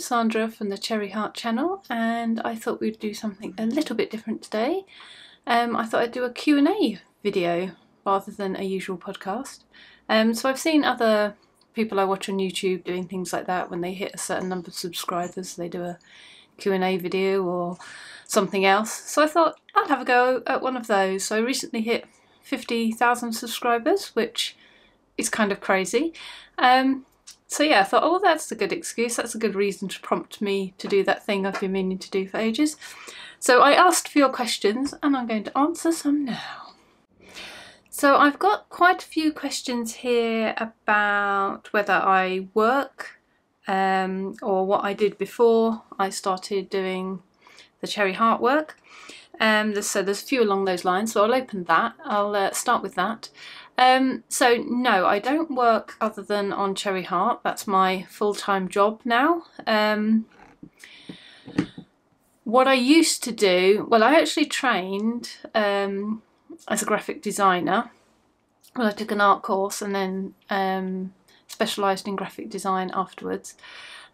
Sandra from the Cherryheart channel, and I thought we'd do something a little bit different today. I thought I'd do a Q&A video rather than a usual podcast. So I've seen other people I watch on YouTube doing things like that. When they hit a certain number of subscribers, they do a Q&A video or something else. So I thought I'd have a go at one of those. So I recently hit 50,000 subscribers, which is kind of crazy. So yeah, I thought, oh, that's a good excuse. That's a good reason to prompt me to do that thing I've been meaning to do for ages. So I asked for your questions and I'm going to answer some now. So I've got quite a few questions here about whether I work or what I did before I started doing the Cherryheart work. So there's a few along those lines, so I'll open that. I'll start with that. So no, I don't work other than on Cherryheart. That's my full-time job now. What I used to do, well, I actually trained as a graphic designer. Well, I took an art course and then specialised in graphic design afterwards.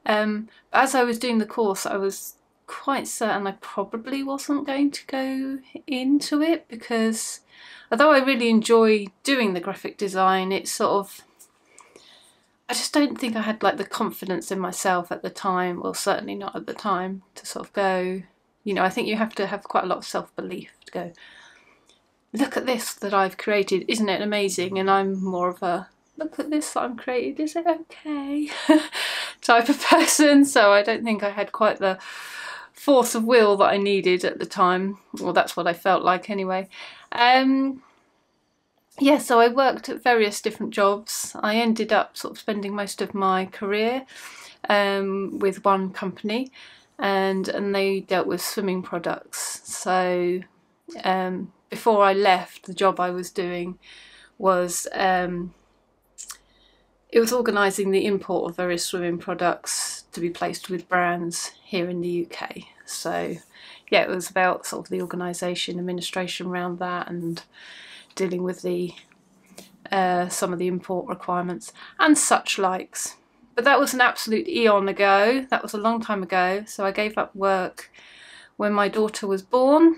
As I was doing the course, I was quite certain I probably wasn't going to go into it, because although I really enjoy doing the graphic design, it's sort of, I just don't think I had like the confidence in myself at the time, or certainly not at the time, to sort of go, you know, I think you have to have quite a lot of self-belief to go, look at this that I've created, isn't it amazing? And I'm more of a, look at this that I've created, is it okay? type of person, so I don't think I had quite the force of will that I needed at the time. Well, that's what I felt like anyway. Yeah, so I worked at various different jobs. I ended up sort of spending most of my career with one company, and they dealt with swimming products. So before I left, the job I was doing was it was organising the import of various swimming products to be placed with brands here in the UK. So yeah, it was about sort of the organisation, administration around that, and dealing with the some of the import requirements and such likes. But that was an absolute eon ago. That was a long time ago. So I gave up work when my daughter was born,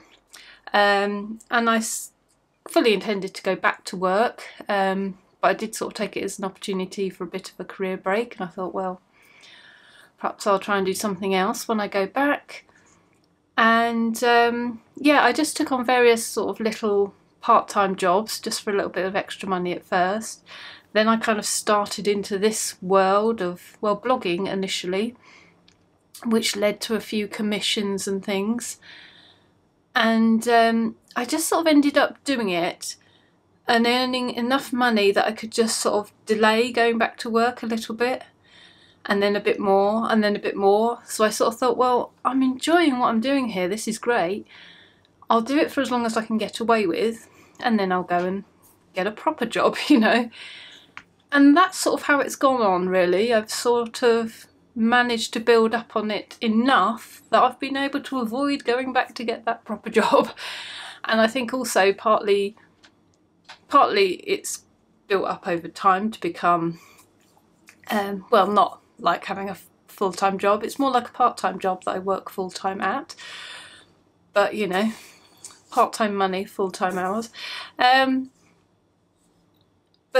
and I fully intended to go back to work. But I did sort of take it as an opportunity for a bit of a career break, and I thought, well, perhaps I'll try and do something else when I go back. And yeah, I just took on various sort of little part-time jobs just for a little bit of extra money at first. Then I kind of started into this world of, well, blogging initially, which led to a few commissions and things. And I just sort of ended up doing it and earning enough money that I could just sort of delay going back to work a little bit, and then a bit more, and then a bit more. So I sort of thought, well, I'm enjoying what I'm doing here, this is great. I'll do it for as long as I can get away with, and then I'll go and get a proper job, you know. And that's sort of how it's gone on, really. I've sort of managed to build up on it enough that I've been able to avoid going back to get that proper job. And I think also partly it's built up over time to become, well, not like having a full-time job. It's more like a part-time job that I work full-time at. But, you know, part-time money, full-time hours. But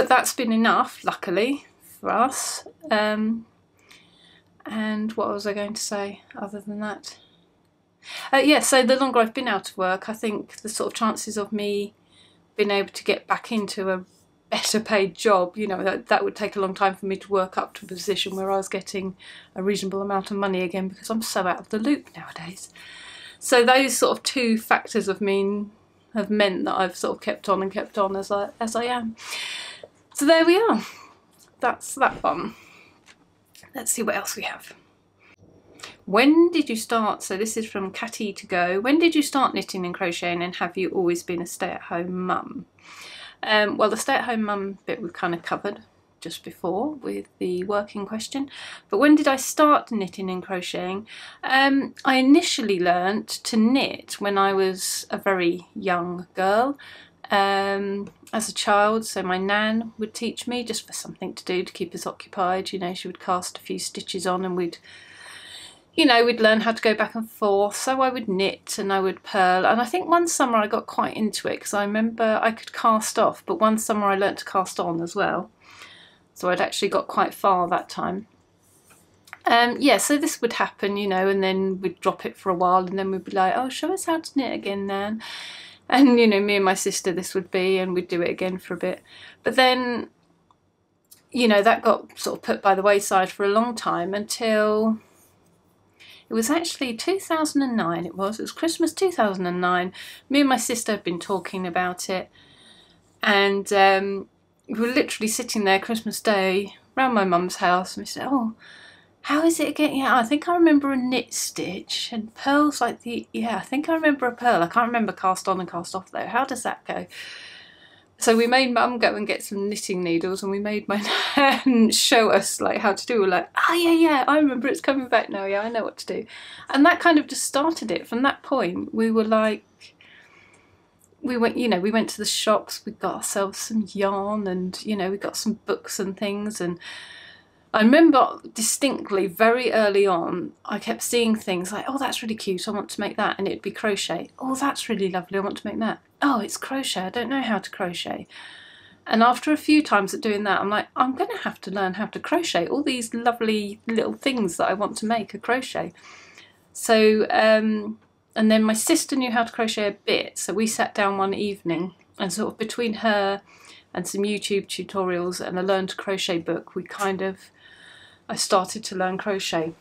that's been enough, luckily, for us. And what was I going to say other than that? Yeah, so the longer I've been out of work, I think the sort of chances of me being able to get back into a better paid job, you know, that would take a long time for me to work up to a position where I was getting a reasonable amount of money again, because I'm so out of the loop nowadays. So those sort of two factors have meant that I've sort of kept on and kept on as I am. So there we are. That's that one. Let's see what else we have. When did you start? So this is from Catty to Go. When did you start knitting and crocheting, and have you always been a stay-at-home mum? Well, the stay-at-home mum bit we've kind of covered just before with the working question. But when did I start knitting and crocheting? I initially learnt to knit when I was a very young girl. As a child, so my nan would teach me just for something to do to keep us occupied. You know, she would cast a few stitches on and we'd you know, we'd learn how to go back and forth. So I would knit and I would purl. And I think one summer I got quite into it because I remember I could cast off, but one summer I learnt to cast on as well. So I'd actually got quite far that time. Yeah, so this would happen, you know, and then we'd drop it for a while and then we'd be like, oh, show us how to knit again, Nan. And, you know, me and my sister, this would be, and we'd do it again for a bit. But then, you know, that got sort of put by the wayside for a long time until it was actually 2009. It was Christmas 2009. Me and my sister had been talking about it, and we were literally sitting there Christmas Day around my mum's house, and we said, oh, how is it again? Yeah, I think I remember a knit stitch and pearls like the, yeah, I think I remember a pearl. I can't remember cast on and cast off though. How does that go? So we made Mum go and get some knitting needles, and we made my nan show us like how to do. We're like, oh yeah, I remember, it's coming back now. Yeah, I know what to do. And that kind of just started it. From that point, we were like, we went to the shops, we got ourselves some yarn, and, you know, we got some books and things. And I remember distinctly very early on, I kept seeing things like, oh, that's really cute, I want to make that, and it'd be crochet. Oh, that's really lovely, I want to make that. Oh, it's crochet, I don't know how to crochet. And after a few times of doing that, I'm like, I'm going to have to learn how to crochet. All these lovely little things that I want to make are crochet. So, and then my sister knew how to crochet a bit, so we sat down one evening and sort of between her and some YouTube tutorials and a learn to crochet book, I started to learn crochet.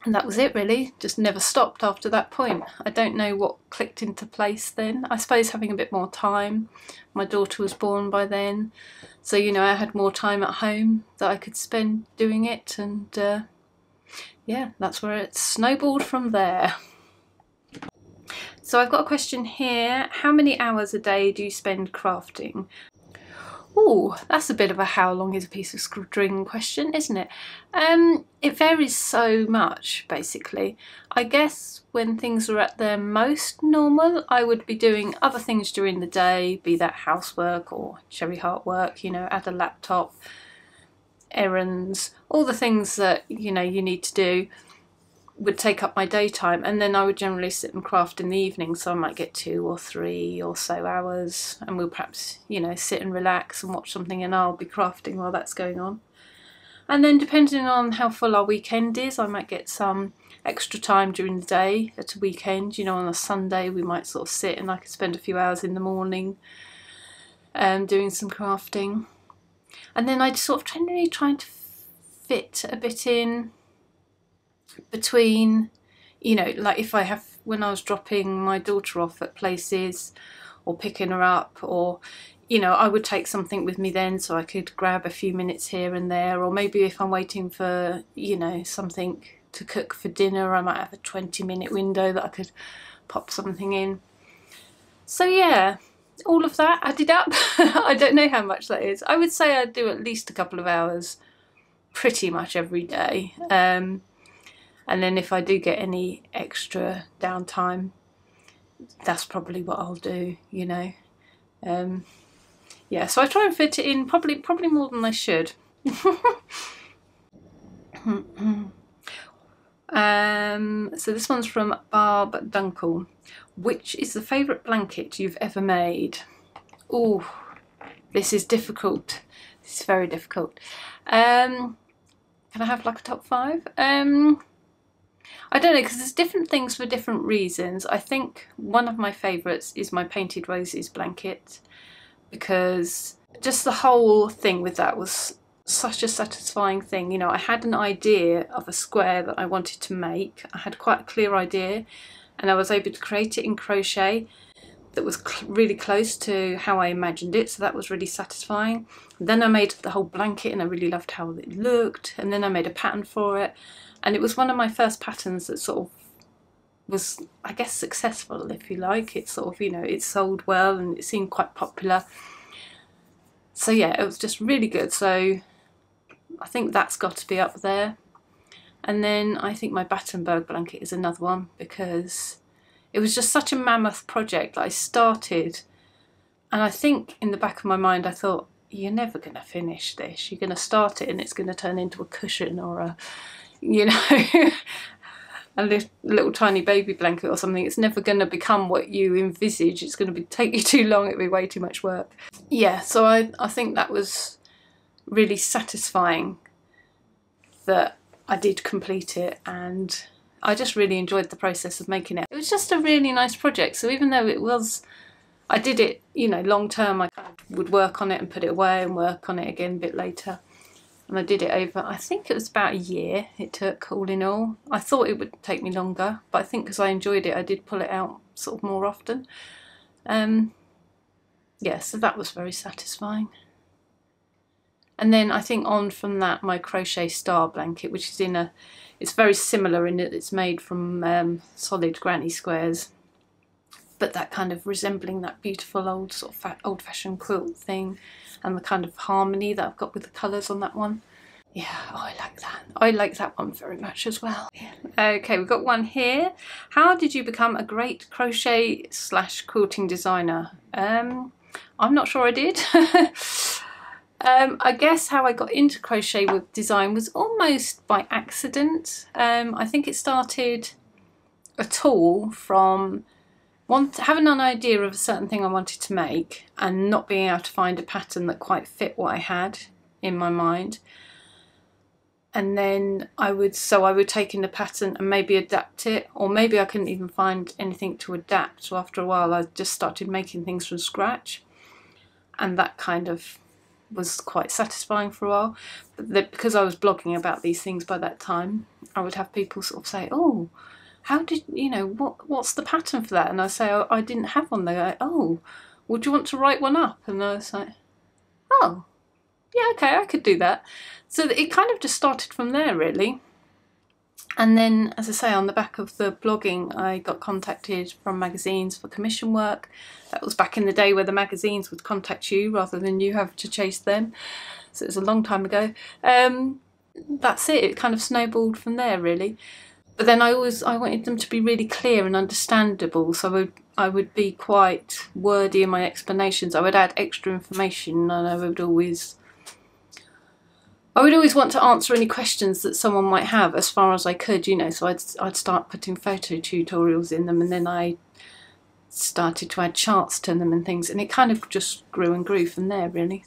And that was it really, just never stopped after that point. I don't know what clicked into place then. I suppose having a bit more time. My daughter was born by then, so, you know, I had more time at home that I could spend doing it, and yeah, that's where it snowballed from there. So I've got a question here. How many hours a day do you spend crafting? Oh, that's a bit of a how long is a piece of string question, isn't it? It varies so much, basically. I guess when things are at their most normal, I would be doing other things during the day, be that housework or cherryheart work, you know, at a laptop, errands, all the things that, you know, you need to do would take up my daytime, and then I would generally sit and craft in the evening, so I might get 2 or 3 or so hours, and we'll perhaps, you know, sit and relax and watch something, and I'll be crafting while that's going on. And then depending on how full our weekend is, I might get some extra time during the day at a weekend. You know, on a Sunday we might sort of sit and I could spend a few hours in the morning doing some crafting. And then I'd sort of generally trying to fit a bit in between, you know, like if I have, when I was dropping my daughter off at places or picking her up, or, you know, I would take something with me then so I could grab a few minutes here and there, or maybe if I'm waiting for, you know, something to cook for dinner, I might have a 20-minute window that I could pop something in. So yeah, all of that added up, I don't know how much that is. I would say I do at least a couple of hours pretty much every day. And then if I do get any extra downtime, that's probably what I'll do, you know. Yeah, so I try and fit it in probably more than I should. So this one's from Barb Dunkel. Which is the favourite blanket you've ever made? Oh, this is difficult. This is very difficult. Can I have like a top 5? I don't know, because there's different things for different reasons. I think one of my favourites is my Painted Roses blanket, because just the whole thing with that was such a satisfying thing. You know, I had an idea of a square that I wanted to make. I had quite a clear idea, and I was able to create it in crochet that was really close to how I imagined it, so that was really satisfying. Then I made the whole blanket and I really loved how it looked, and then I made a pattern for it, and it was one of my first patterns that sort of was, I guess, successful, if you like. It sort of, you know, it sold well and it seemed quite popular. So yeah, it was just really good. So I think that's got to be up there. And then I think my Battenberg blanket is another one, because it was just such a mammoth project that I started, and I think in the back of my mind I thought, you're never going to finish this. You're going to start it and it's going to turn into a cushion or a, you know, a little tiny baby blanket or something, it's never going to become what you envisage. It's going to take you too long, it'll be way too much work. Yeah, so I think that was really satisfying that I did complete it, and I just really enjoyed the process of making it. It was just a really nice project, so even though I did it, you know, long term, I kind of would work on it and put it away and work on it again a bit later. And I did it over, I think it was about a year it took all in all. I thought it would take me longer, but I think because I enjoyed it, I did pull it out sort of more often. Yeah, so that was very satisfying. And then I think on from that, my crochet star blanket, which is it's very similar in that it's made from solid granny squares, but that kind of resembling that beautiful old sort of old-fashioned quilt thing, and the kind of harmony that I've got with the colours on that one. Yeah, oh, I like that. I like that one very much as well. Okay, we've got one here. How did you become a great crochet / quilting designer? I'm not sure I did. I guess how I got into crochet with design was almost by accident. I think it started at all from having an idea of a certain thing I wanted to make and not being able to find a pattern that quite fit what I had in my mind. And then I would take in the pattern and maybe adapt it, or maybe I couldn't even find anything to adapt. So after a while I just started making things from scratch, and that kind of was quite satisfying for a while. But because I was blogging about these things by that time, I would have people sort of say, oh, how did, you know, what's the pattern for that? And I say, oh, I didn't have one. They go, oh, would you want to write one up? And I was like, oh, yeah, okay, I could do that. So it kind of just started from there, really. And then, as I say, on the back of the blogging, I got contacted from magazines for commission work. That was back in the day where the magazines would contact you rather than you have to chase them. So it was a long time ago. That's it. It kind of snowballed from there, really. But then I wanted them to be really clear and understandable, so I would be quite wordy in my explanations. I would add extra information, and I would always want to answer any questions that someone might have as far as I could, you know. So I'd start putting photo tutorials in them, and then I started to add charts to them and things, and it kind of just grew and grew from there, really.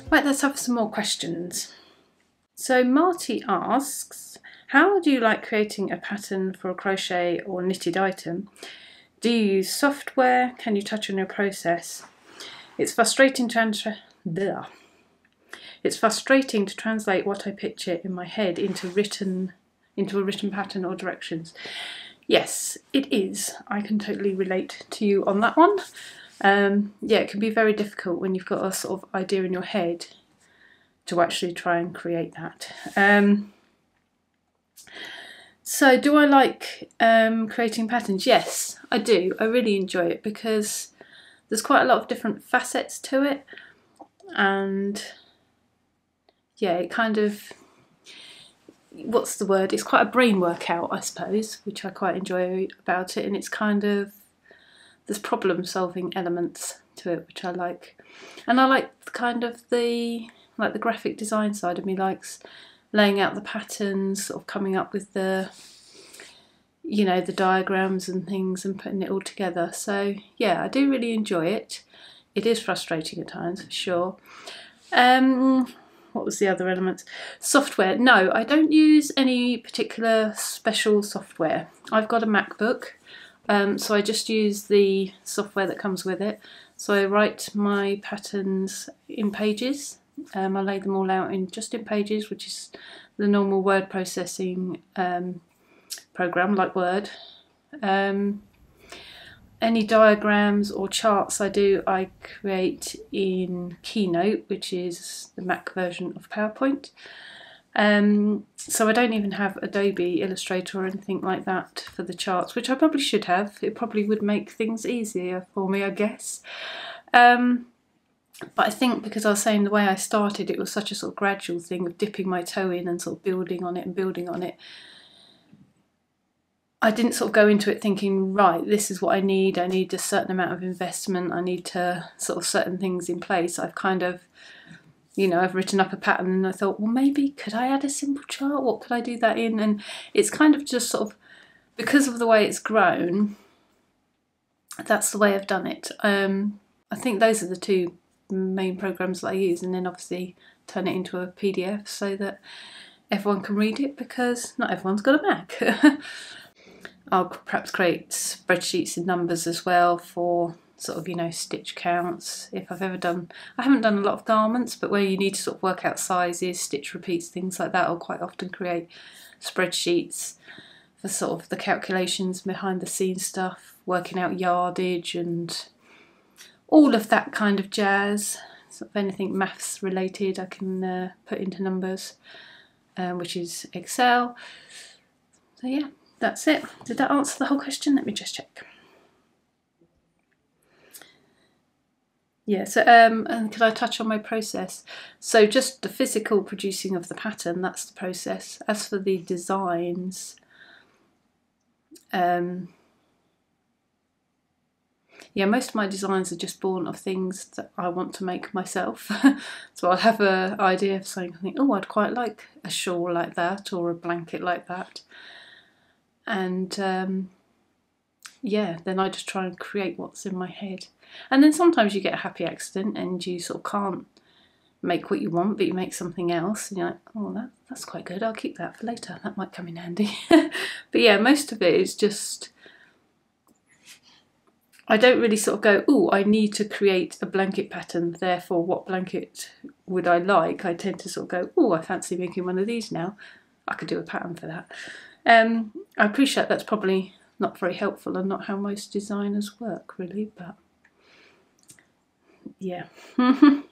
Right, let's have some more questions. So Marty asks, how do you like creating a pattern for a crochet or knitted item? Do you use software? Can you touch on your process? It's frustrating to translate what I picture in my head into a written pattern or directions. Yes, it is. I can totally relate to you on that one. Yeah, it can be very difficult when you've got a sort of idea in your head to actually try and create that. So do I like creating patterns? Yes, I do. I really enjoy it because there's quite a lot of different facets to it, and yeah, it kind of, what's the word? It's quite a brain workout, I suppose, which I quite enjoy about it, and it's kind of, there's problem solving elements to it which I like. And I like kind of the graphic design side of me likes laying out the patterns, sort of coming up with the, you know, the diagrams and things and putting it all together. So yeah, I do really enjoy it. It is frustrating at times, for sure. What was the other element? Software. No, I don't use any particular special software. I've got a MacBook. So I just use the software that comes with it. So I write my patterns in Pages. I lay them all out in Pages, which is the normal word processing program like Word. Any diagrams or charts I create in Keynote, which is the Mac version of PowerPoint. So I don't even have Adobe Illustrator or anything like that for the charts, which I probably should have. It probably would make things easier for me, I guess. But I think because I was saying the way I started, it was such a sort of gradual thing of dipping my toe in and sort of building on it and building on it. I didn't sort of go into it thinking, right, this is what I need a certain amount of investment, I need to sort of certain things in place. I've kind of, you know, I've written up a pattern and I thought, well, maybe could I add a simple chart? What could I do that in? And it's kind of just sort of, because of the way it's grown, that's the way I've done it. I think those are the two main programs that I use, and then obviously turn it into a PDF so that everyone can read it, because not everyone's got a Mac. I'll perhaps create spreadsheets in numbers as well for sort of, you know, stitch counts. If I've ever done, I haven't done a lot of garments, but where you need to sort of work out sizes, stitch repeats, things like that, I'll quite often create spreadsheets for sort of the calculations behind the scenes stuff, working out yardage and all of that kind of jazz. Sort of anything maths related I can put into numbers, which is Excel. So yeah, that's it. Did that answer the whole question? Let me just check. Yeah, so and could I touch on my process? So just the physical producing of the pattern, that's the process. As for the designs, yeah, most of my designs are just born of things that I want to make myself. So I'll have an idea of something, I think, oh, I'd quite like a shawl like that or a blanket like that. And yeah, then I just try and create what's in my head. And then sometimes you get a happy accident and you sort of can't make what you want, but you make something else and you're like, oh, that's quite good, I'll keep that for later, that might come in handy. But yeah, most of it is just, I don't really sort of go, oh, I need to create a blanket pattern, therefore what blanket would I like? I tend to sort of go, oh, I fancy making one of these now, I could do a pattern for that. I appreciate that's probably not very helpful and not how most designers work, really, but yeah. Oh,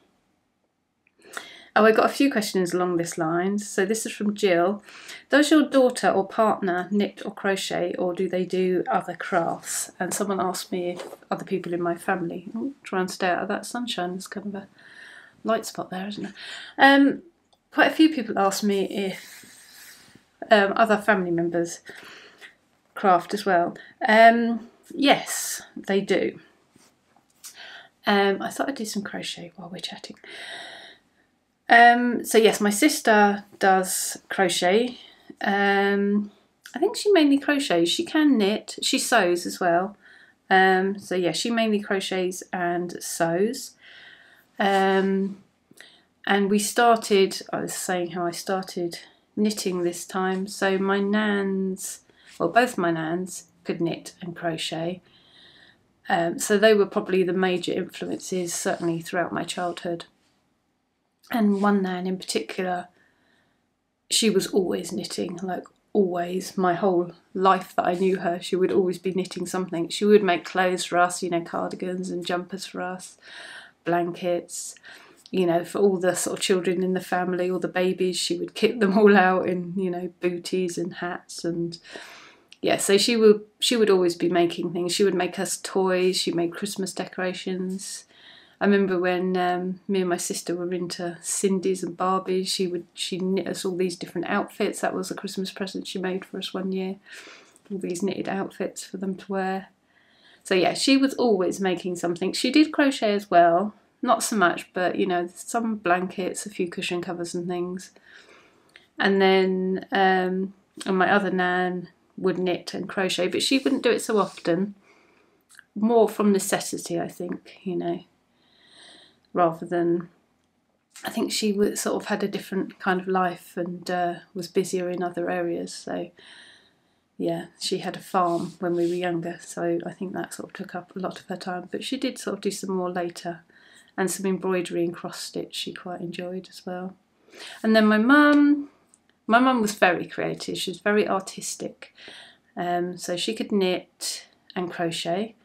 I got a few questions along this line. So this is from Jill. Does your daughter or partner knit or crochet, or do they do other crafts? And someone asked me if other people in my family. Oh, try and stay out of that sunshine. There's kind of a light spot there, isn't there? Quite a few people asked me if other family members craft as well. Yes, they do. I thought I'd do some crochet while we're chatting. So yes, my sister does crochet. I think she mainly crochets. She can knit. She sews as well. So yeah, she mainly crochets and sews. And we started, I was saying how I started knitting this time. So my nans, well, both my nans could knit and crochet. So they were probably the major influences, certainly throughout my childhood. And one nan in particular, she was always knitting, like always. My whole life that I knew her, she would always be knitting something. She would make clothes for us, you know, cardigans and jumpers for us, blankets, you know, for all the sort of children in the family, all the babies. She would kit them all out in, you know, booties and hats. And yeah, so she would always be making things. She would make us toys. She made Christmas decorations. I remember when me and my sister were into Cindy's and Barbies, she knit us all these different outfits. That was a Christmas present she made for us one year. All these knitted outfits for them to wear. So yeah, she was always making something. She did crochet as well, not so much, but you know, some blankets, a few cushion covers and things. And then and my other nan would knit and crochet, but she wouldn't do it so often. More from necessity, I think, you know. Rather than, I think she sort of had a different kind of life and was busier in other areas. So yeah, she had a farm when we were younger, so I think that sort of took up a lot of her time. But she did sort of do some more later, and some embroidery and cross stitch she quite enjoyed as well. And then my mum was very creative. She was very artistic, so she could knit and crochet.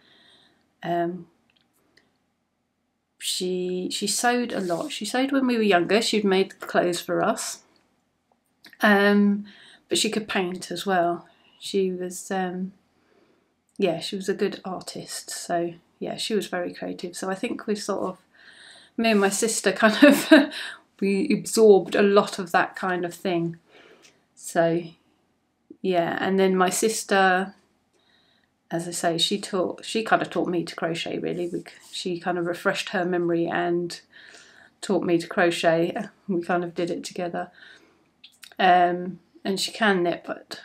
She sewed a lot. She sewed when we were younger. She'd made clothes for us. but she could paint as well. She was, yeah, she was a good artist. So yeah, she was very creative. So I think we sort of, me and my sister kind of, we absorbed a lot of that kind of thing. So yeah, and then my sister, as I say, she kind of taught me to crochet really. She kind of refreshed her memory and taught me to crochet. We kind of did it together. And she can knit, but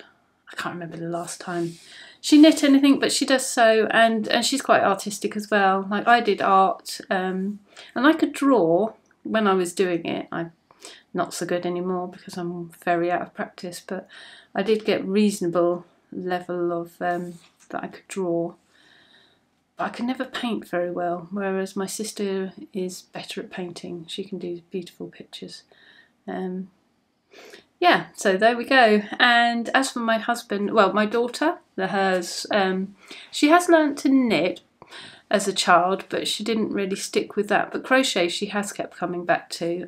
I can't remember the last time she knit anything, but she does sew, and she's quite artistic as well. Like I did art, and I could draw when I was doing it. I'm not so good anymore because I'm very out of practice, but I did get reasonable level of that I could draw. But I could never paint very well, whereas my sister is better at painting. She can do beautiful pictures. Yeah, so there we go. And as for my husband, well, my daughter, hers, she has learnt to knit as a child, but she didn't really stick with that. But crochet she has kept coming back to.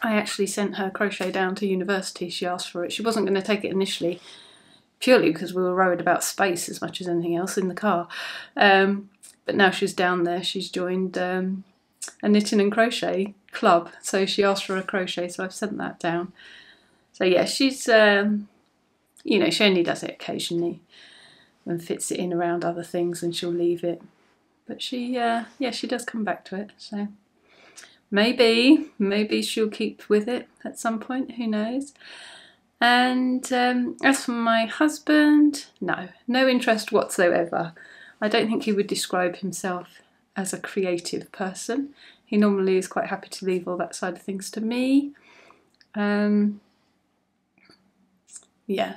I actually sent her crochet down to university. She asked for it. She wasn't going to take it initially, purely because we were worried about space as much as anything else in the car. But now she's down there. She's joined a knitting and crochet club, so she asked for a crochet, so I've sent that down. So yeah, she's you know, she only does it occasionally and fits it in around other things, and she'll leave it. But she yeah, she does come back to it. So maybe she'll keep with it at some point. Who knows? And as for my husband, no interest whatsoever. I don't think he would describe himself as a creative person. He normally is quite happy to leave all that side of things to me. Yeah,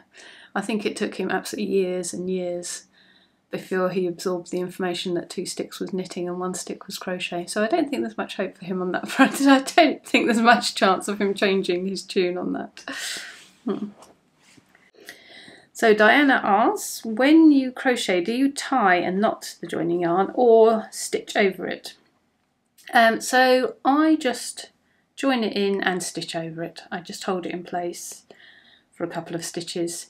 I think it took him absolutely years and years before he absorbed the information that 2 sticks was knitting and 1 stick was crochet. So I don't think there's much hope for him on that front. I don't think there's much chance of him changing his tune on that. So Diana asks, when you crochet, do you tie and knot the joining yarn or stitch over it? So I just join it in and stitch over it. I just hold it in place for a couple of stitches,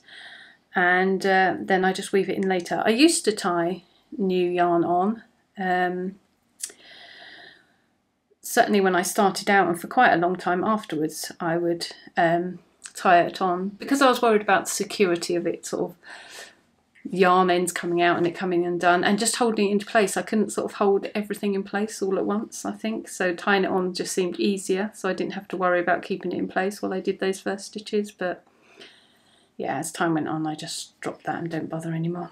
and then I just weave it in later. I used to tie new yarn on, certainly when I started out, and for quite a long time afterwards I would tie it on, because I was worried about the security of it, sort of yarn ends coming out and it coming undone, and just holding it into place. I couldn't sort of hold everything in place all at once, I think, so tying it on just seemed easier, so I didn't have to worry about keeping it in place while I did those first stitches. But yeah, as time went on I just dropped that and don't bother anymore.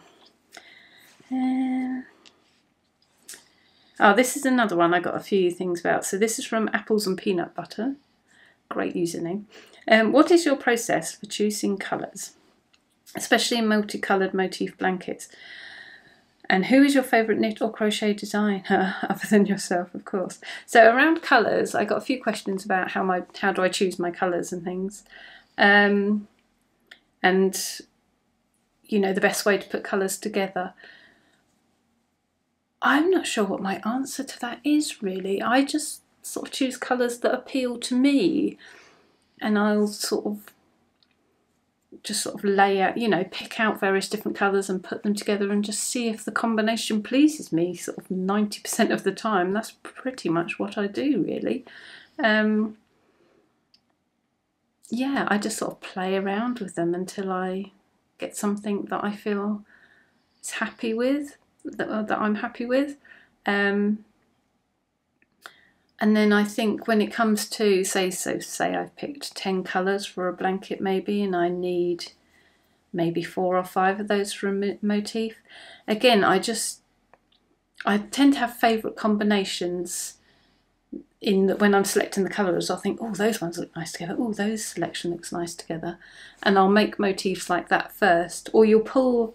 Oh, this is another one I got a few things about. So this is from Apples and Peanut Butter, great username. What is your process for choosing colours, especially in multicoloured motif blankets? And who is your favourite knit or crochet designer, other than yourself, of course? So around colours, I got a few questions about how do I choose my colours and things. And, you know, the best way to put colours together. I'm not sure what my answer to that is, really. I just sort of choose colours that appeal to me, and I'll sort of lay out, you know, pick out various different colours and put them together and just see if the combination pleases me sort of 90% of the time. That's pretty much what I do, really. Yeah, I just sort of play around with them until I get something that I feel is happy with, that I'm happy with. And then I think when it comes to, say I've picked 10 colours for a blanket maybe, and I need maybe 4 or 5 of those for a motif. Again, I tend to have favourite combinations in that when I'm selecting the colours, I'll think, oh, those ones look nice together, oh, those selection looks nice together. And I'll make motifs like that first. Or you'll pull,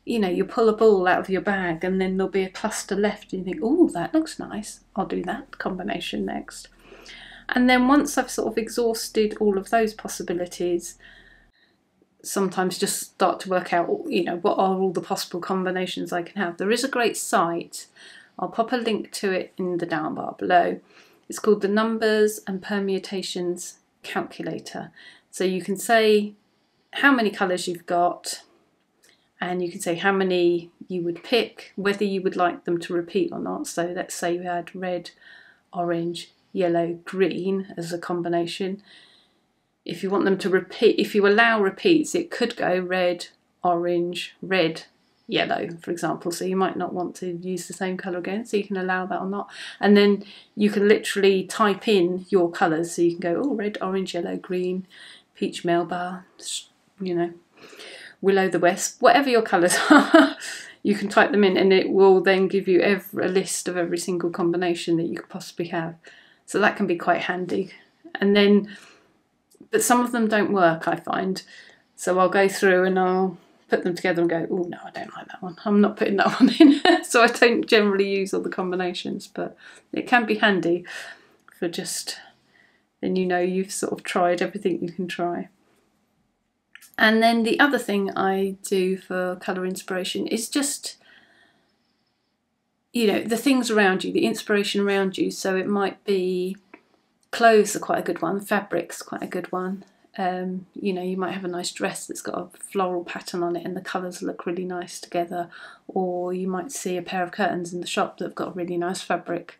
you know, you pull a ball out of your bag and then there'll be a cluster left and you think, oh, that looks nice, I'll do that combination next. And then once I've sort of exhausted all of those possibilities, sometimes just start to work out, you know, what are all the possible combinations I can have. There is a great site, I'll pop a link to it in the down bar below. It's called the Numbers and Permutations Calculator. So you can say how many colours you've got, and you can say how many you would pick, whether you would like them to repeat or not. So let's say you had red, orange, yellow, green as a combination. If you want them to repeat, if you allow repeats, it could go red, orange, red, yellow, for example. So you might not want to use the same colour again, so you can allow that or not. And then you can literally type in your colours. So you can go, oh, red, orange, yellow, green, peach, melba, you know, will-o'-the-wisp, whatever your colours are. You can type them in, and it will then give you a list of every single combination that you could possibly have. So that can be quite handy. And then, but some of them don't work, I find. So I'll go through and I'll put them together and go, oh no, I don't like that one. I'm not putting that one in. So I don't generally use all the combinations, but it can be handy for just, then you know you've sort of tried everything you can try. And then the other thing I do for colour inspiration is just, you know, the things around you, the inspiration around you. So it might be clothes are quite a good one, fabric's quite a good one. You know, you might have a nice dress that's got a floral pattern on it and the colours look really nice together, or you might see a pair of curtains in the shop that have got a really nice fabric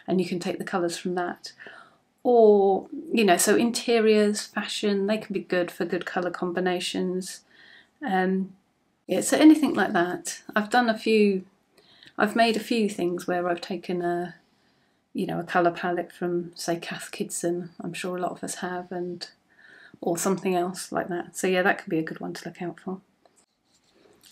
and you can take the colours from that. Or, you know, so interiors, fashion, they can be good for good colour combinations. Yeah, so anything like that. I've made a few things where I've taken a, you know, a colour palette from, say, Cath Kidston, I'm sure a lot of us have, and or something else like that. So yeah, that could be a good one to look out for.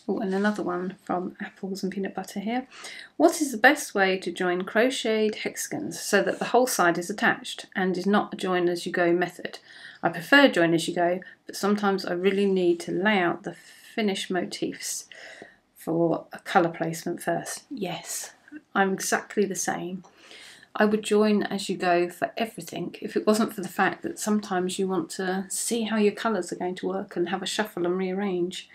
Oh, and another one from Apples and Peanut Butter here. What is the best way to join crocheted hexagons so that the whole side is attached and is not a join as you go method? I prefer join as you go, but sometimes I really need to lay out the finished motifs for a colour placement first. Yes, I'm exactly the same. I would join as you go for everything if it wasn't for the fact that sometimes you want to see how your colours are going to work and have a shuffle and rearrange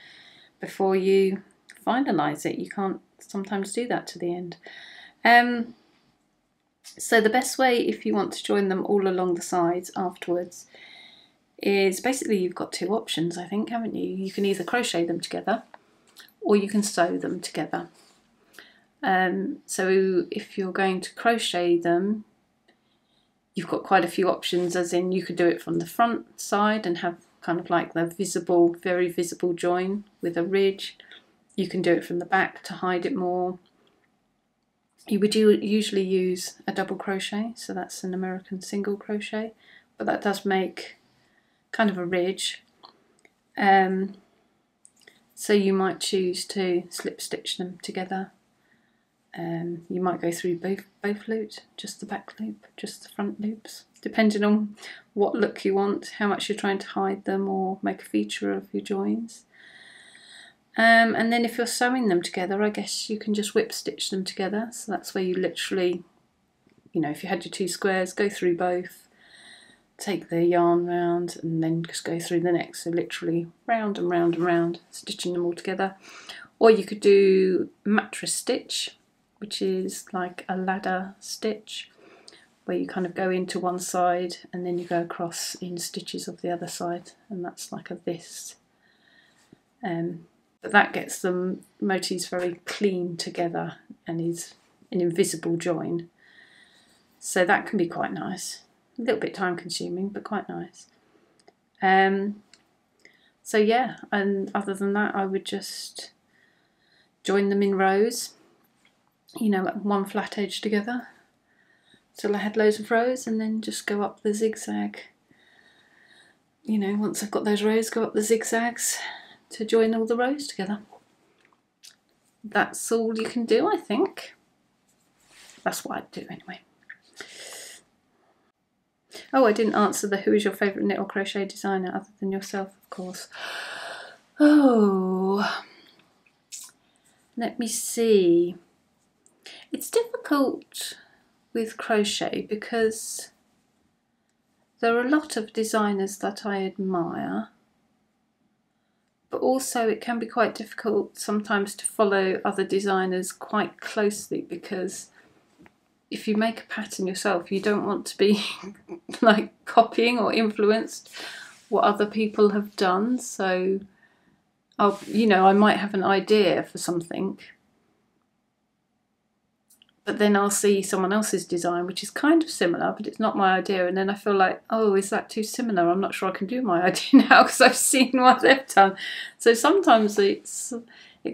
before you finalise it. You can't sometimes do that to the end. So the best way, if you want to join them all along the sides afterwards, is basically you've got two options, I think, haven't you? You can either crochet them together or you can sew them together. So if you're going to crochet them, you've got quite a few options, as in you could do it from the front side and have kind of like the visible, very visible join with a ridge. You can do it from the back to hide it more. You would usually use a double crochet, so that's an American single crochet, but that does make kind of a ridge. So you might choose to slip stitch them together. You might go through both loops, just the back loop, just the front loops, depending on what look you want, how much you're trying to hide them or make a feature of your joins. And then if you're sewing them together, I guess you can just whip stitch them together. So that's where you literally, you know, if you had your two squares, go through both, take the yarn round and then just go through the next. So literally round and round and round, stitching them all together. Or you could do mattress stitch, which is like a ladder stitch, where you kind of go into one side and then you go across in stitches of the other side, and that's like a this. But that gets the motifs very clean together and is an invisible join. So that can be quite nice. A little bit time consuming, but quite nice. So yeah, and other than that, I would just join them in rows, you know, one flat edge together till I had loads of rows, and then just go up the zigzag. You know, once I've got those rows, go up the zigzags to join all the rows together. That's all you can do, I think. That's what I'd do anyway. Oh, I didn't answer the who is your favourite knit or crochet designer other than yourself, of course. Oh, let me see. It's difficult with crochet because there are a lot of designers that I admire, but also it can be quite difficult sometimes to follow other designers quite closely, because if you make a pattern yourself, you don't want to be like copying or influenced what other people have done. So I might have an idea for something, but then I'll see someone else's design which is kind of similar, but it's not my idea, and then I feel like, oh, is that too similar? I'm not sure I can do my idea now because I've seen what they've done. So sometimes it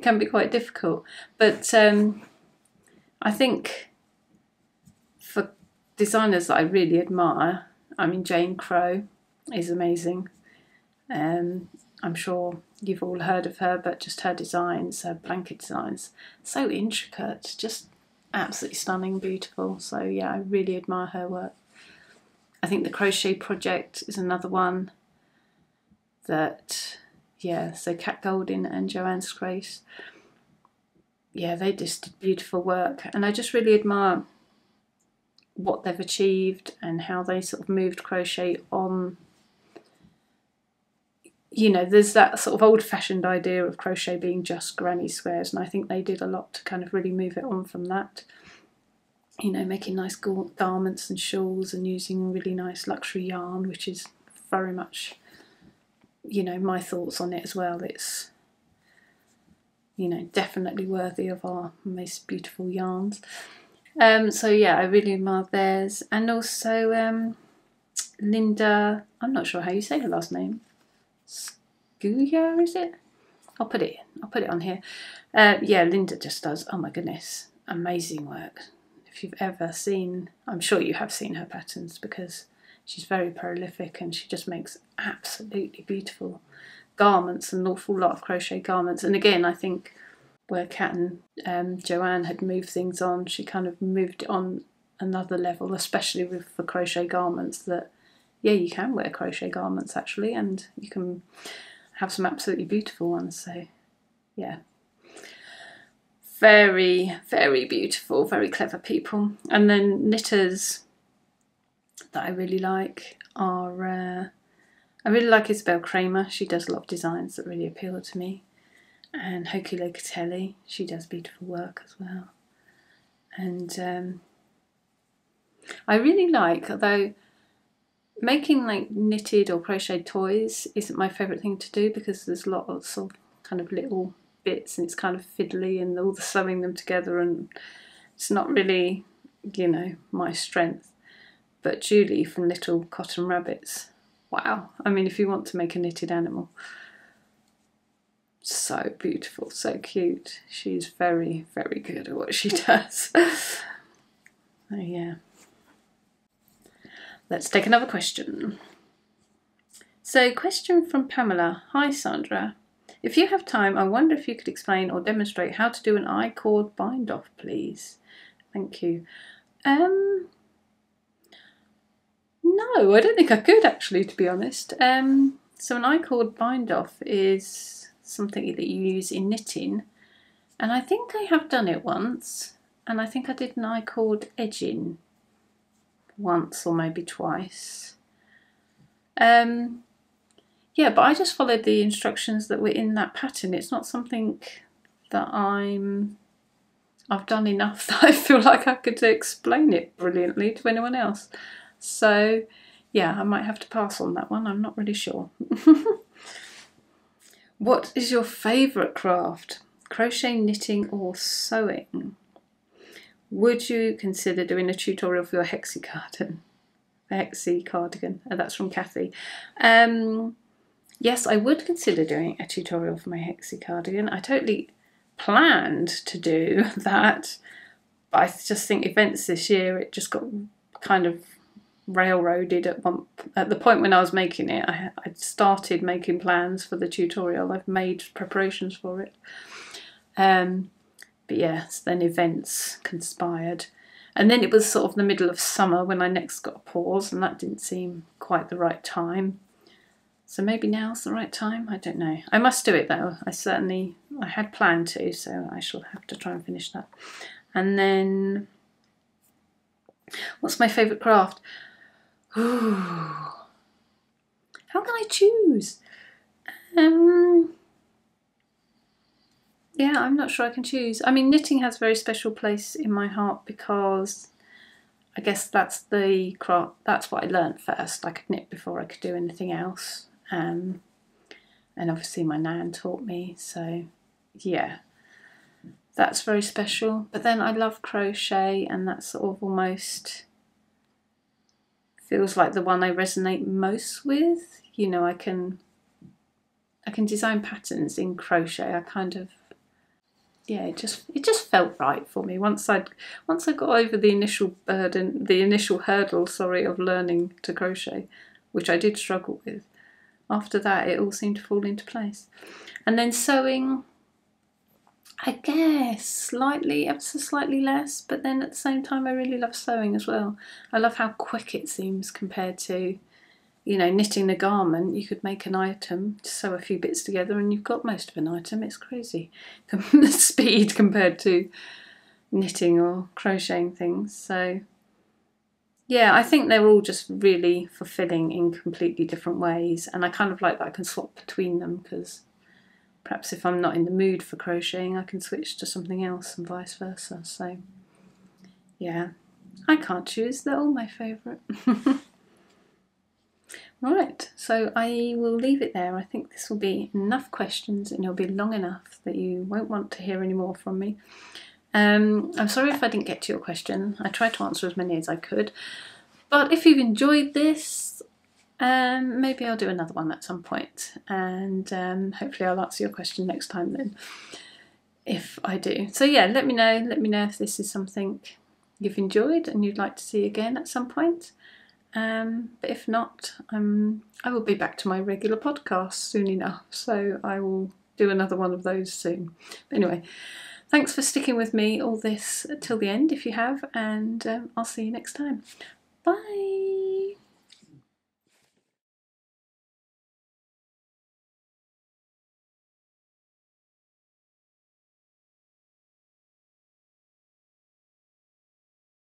can be quite difficult. But I think for designers that I really admire, I mean, Jane Crow is amazing. I'm sure you've all heard of her, but just her designs, her blanket designs, so intricate, just absolutely stunning, beautiful. So yeah, I really admire her work. I think the Crochet Project is another one that, yeah, so Kat Goldin and Joanne Scrace, yeah, they just did beautiful work, and I just really admire what they've achieved and how they sort of moved crochet on. You know, there's that sort of old-fashioned idea of crochet being just granny squares, and I think they did a lot to kind of really move it on from that. You know, making nice garments and shawls and using really nice luxury yarn, which is very much, you know, my thoughts on it as well. It's, you know, definitely worthy of our most beautiful yarns. So yeah, I really admire theirs. And also Linda, I'm not sure how you say her last name. Skuya, is it? I'll put it on here. Yeah, Linda just does, oh my goodness, amazing work. If you've ever seen, I'm sure you have seen her patterns, because she's very prolific and she just makes absolutely beautiful garments, an awful lot of crochet garments. And again, I think where Kat and Joanne had moved things on, she kind of moved it on another level, especially for crochet garments, that yeah, you can wear crochet garments actually, and you can have some absolutely beautiful ones. So yeah, very, very beautiful, very clever people. And then knitters that I really like are, I really like Isabel Kramer. She does a lot of designs that really appeal to me. And Hoki Locatelli, she does beautiful work as well. And I really like, although making like knitted or crocheted toys isn't my favourite thing to do, because there's lots of kind of little bits and it's kind of fiddly and all the sewing them together, and it's not really, you know, my strength. But Julie from Little Cotton Rabbits, wow. I mean, if you want to make a knitted animal, so beautiful, so cute. She's very, very good at what she does. Oh yeah. Let's take another question. So, question from Pamela. Hi Sandra. If you have time, I wonder if you could explain or demonstrate how to do an I-cord bind off, please. Thank you. No, I don't think I could actually, to be honest. So an I-cord bind off is something that you use in knitting, and I think I have done it once, and I think I did an I-cord edging once or maybe twice. Yeah, but I just followed the instructions that were in that pattern. It's not something that I've done enough that I feel like I could explain it brilliantly to anyone else. So yeah, I might have to pass on that one. I'm not really sure. What is your favourite craft? Crochet, knitting or sewing? Would you consider doing a tutorial for your hexi cardigan? Oh, that's from Kathy. Yes, I would consider doing a tutorial for my hexi cardigan. I totally planned to do that, but I just think events this year, it just got kind of railroaded at the point when I was making it. I'd started making plans for the tutorial. I've made preparations for it. But yes, then events conspired. And then it was sort of the middle of summer when I next got a pause, and that didn't seem quite the right time. So maybe now's the right time? I don't know. I must do it though. I had planned to, so I shall have to try and finish that. And then, what's my favourite craft? Ooh. How can I choose? Yeah, I'm not sure I can choose. I mean, knitting has a very special place in my heart because I guess that's the craft, that's what I learnt first. I could knit before I could do anything else. and obviously my nan taught me, so yeah, that's very special. But then I love crochet, and that's sort of almost feels like the one I resonate most with. You know, I can design patterns in crochet. I kind of, yeah, it just felt right for me. Once I got over the initial hurdle, sorry, of learning to crochet, which I did struggle with. After that, it all seemed to fall into place. And then sewing, I guess ever so slightly less, but then at the same time I really love sewing as well. I love how quick it seems compared to, you know, knitting a garment. You could make an item, sew a few bits together, and you've got most of an item. It's crazy, the speed compared to knitting or crocheting things. So yeah, I think they're all just really fulfilling in completely different ways, and I kind of like that I can swap between them, because perhaps if I'm not in the mood for crocheting, I can switch to something else and vice versa. So yeah, I can't choose, they're all my favourite. Right, so I will leave it there. I think this will be enough questions, and it'll be long enough that you won't want to hear any more from me. I'm sorry if I didn't get to your question. I tried to answer as many as I could. But if you've enjoyed this, maybe I'll do another one at some point, and hopefully I'll answer your question next time then, if I do. So yeah, let me know if this is something you've enjoyed and you'd like to see again at some point. But if not, I will be back to my regular podcast soon enough, so I will do another one of those soon. But anyway, thanks for sticking with me all this till the end if you have, and I'll see you next time. Bye!